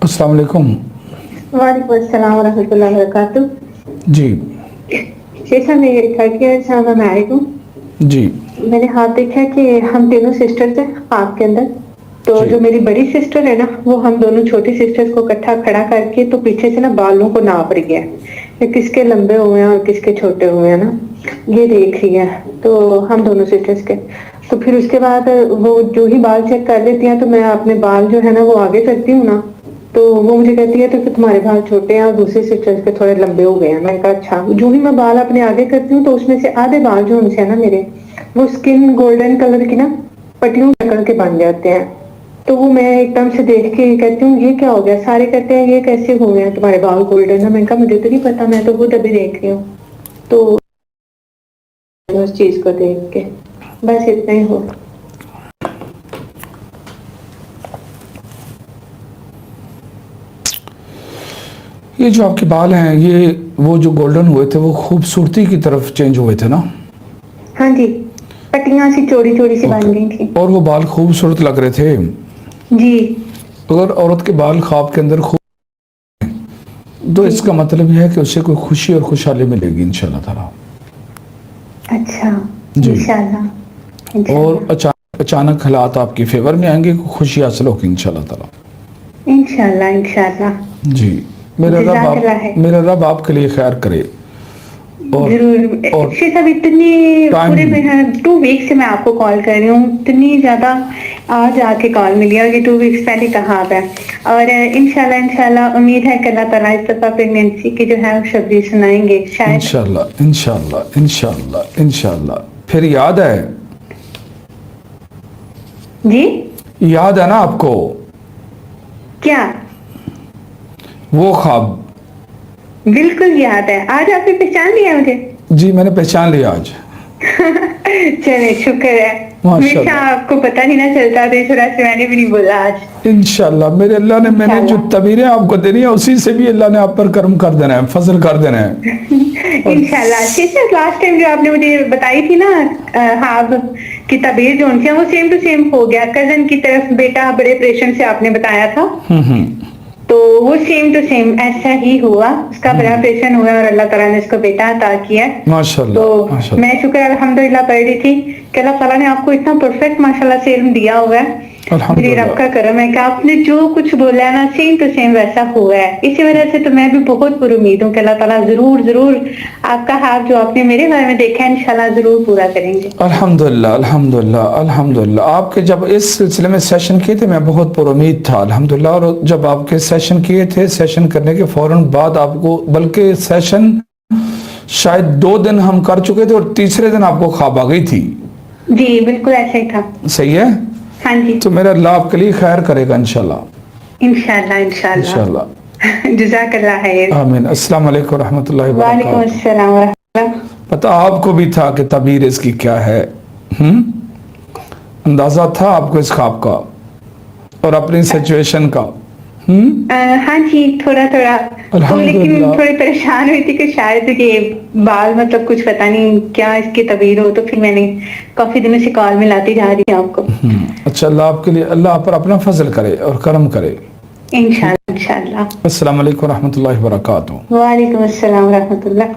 अस्सलाम वालेकुम। वालेकुम अस्सलाम वरहमतुल्लाहि वबरकातुह। जी शेख साहब, मेरे घर के साथ मैं मैरिड हूँ। जी मैंने हाथ देखा कि हम तीनों सिस्टर्स हैं ख्वाब के अंदर। तो जी जो मेरी बड़ी सिस्टर है ना, वो हम दोनों छोटी सिस्टर्स को इकट्ठा खड़ा करके तो पीछे से ना बालों को नाप रही है कि किसके लंबे हुए हैं और किसके छोटे हुए हैं ना, ये देख रही है। तो हम दोनों सिस्टर्स के, तो फिर उसके बाद वो जो ही बाल चेक कर लेती हैं तो मैं अपने बाल जो है ना वो आगे करती हूँ ना, तो वो मुझे कहती है तो फिर तुम्हारे बाल छोटे हैं और दूसरी सिस्टर्स के थोड़े लंबे हो गए हैं। मैंने कहा अच्छा। जो ही मैं बाल अपने आगे करती हूँ तो उसमें से आधे बाल जो उनसे है ना मेरे, वो स्किन गोल्डन कलर की ना पट्टियों पकड़ के बन जाते हैं। तो वो मैं एकदम से देख के कहती हूँ ये क्या हो गया। सारे कहते हैं ये कैसे हो गए हैं तुम्हारे बाल गोल्डन है। मैंने कहा मुझे तो नहीं पता, मैं तो खुद अभी देख रही हूँ। तो उस चीज को देख के बस इतना ही हो। ये जो आपके बाल हैं, ये वो जो गोल्डन हुए थे वो खूबसूरती की तरफ चेंज हुए थे ना? हाँ जी, पट्टियां सी चौड़ी चौड़ी सी बन गई थी। और वो बाल खूबसूरत लग रहे थे। जी अगर औरत के बाल ख्वाब के अंदर खूब, तो इसका मतलब यह है कि उसे कोई खुशी और खुशहाली मिलेगी इंशाल्लाह ताला। अच्छा, जी। इंशाल्लाह और अचानक हालात आपके फेवर में आएंगे, खुशी हासिल होगी इंशाल्लाह ताला। इंशाल्लाह इंशाल्लाह। जी, जज़ाकल्लाह है। मेरा रब आपके लिए खैर करे। और जरूर शेख साहब, इतनी पूरे 2 वीक से मैं आपको कॉल कर रही हूँ, इतनी ज्यादा आज आके कॉल मिली और ये 2 वीक्स पहले कहा है। और इंशाल्लाह इंशाल्लाह उम्मीद है कि अल्लाह ताला इस दफा प्रेगनेंसी की जो है शबरी सुनाएंगे शायद। इंशाल्लाह इंशाल्लाह इंशाल्लाह इंशाल्लाह। फिर याद है? जी याद है ना आपको क्या? वो ख्वाब? बिल्कुल याद है। आज आपने पहचान लिया मुझे? जी, मैंने पहचान लिया आज। चले शुक्र है। माशाल्लाह। हमेशा आपको पता नहीं ना चलता, तो इस वजह से मैंने भी नहीं बोला आज। इंशाल्लाह मेरे अल्लाह ने, मैंने जो तबीरें आपको देनी है उसी से भी अल्लाह ने आप पर करम कर देना है, फजल कर देना है। इंशाल्लाह। लास्ट टाइम जो आपने मुझे बताई थी ना हाँ की तबीयत जो उनकी है, वो सेम टू सेम हो गया। कजन की तरफ बेटा बड़े ऑपरेशन से आपने बताया था, तो वो सेम टू सेम ऐसा ही हुआ। उसका बड़ा ऑपरेशन हुआ और अल्लाह ताला ने इसको बेटा अता किया माशाल्लाह। तो माशाल्लाह। मैं शुक्र अल्हम्दुलिल्लाह पढ़ रही थी कि अल्लाह ताला ने आपको इतना परफेक्ट माशाल्लाह से इल्म दिया हुआ है। मेरी रब का करम है कि आपने जो कुछ बोला है ना सेम टू सेम वैसा हुआ है। इसी वजह से तो मैं भी बहुत पुरुमीद हूँ कि अल्लाह ताला जरूर जरूर आपका हाथ जो आपने मेरे बारे में देखा है इंशाल्लाह जरूर पूरा करेंगे। अल्हम्दुलिल्लाह अल्हम्दुलिल्लाह अल्हम्दुलिल्लाह। आपके जब इस सिलसिले में सेशन किए थे मैं बहुत पुरुमीद था अल्हम्दुलिल्लाह। और जब आपके सेशन किए थे, सेशन करने के फौरन बाद आपको, बल्कि सेशन शायद 2 दिन हम कर चुके थे और तीसरे दिन आपको ख्वाब आ गई थी। जी बिल्कुल ऐसा ही था। सही है? हाँ जी। तो मेरा अल्लाह आपके लिए खैर करेगा इंशाल्लाह इंशाल्लाह इंशाल्लाह इंशाल्लाह। जज़ाकल्लाह खैर। आमीन। अस्सलाम वालेकुम रहमतुल्लाहि व वालेकुम बरकातहू। अस्सलाम व रहमतुल्लाह। पता आपको भी था कि तबीर इसकी क्या है? अंदाजा था आपको इस ख्वाब का और अपनी सिचुएशन का? हाँ जी, थोड़ा थोड़ा तो, लेकिन थोड़ी परेशान हुई थी कि शायद ये बाल मतलब कुछ पता नहीं क्या इसकी तबीर हो, तो फिर मैंने काफी दिनों से कॉल मिलाती जा रही है आपको। अच्छा, अल्लाह आपके लिए, अल्लाह पर अपना फजल करे और करम करे इंशाल्लाह इंशाल्लाह। अस्सलाम वालेकुम रहमतुल्लाहि व बरकातहू। वालेकुम अस्सलाम रहमतुल्लाह।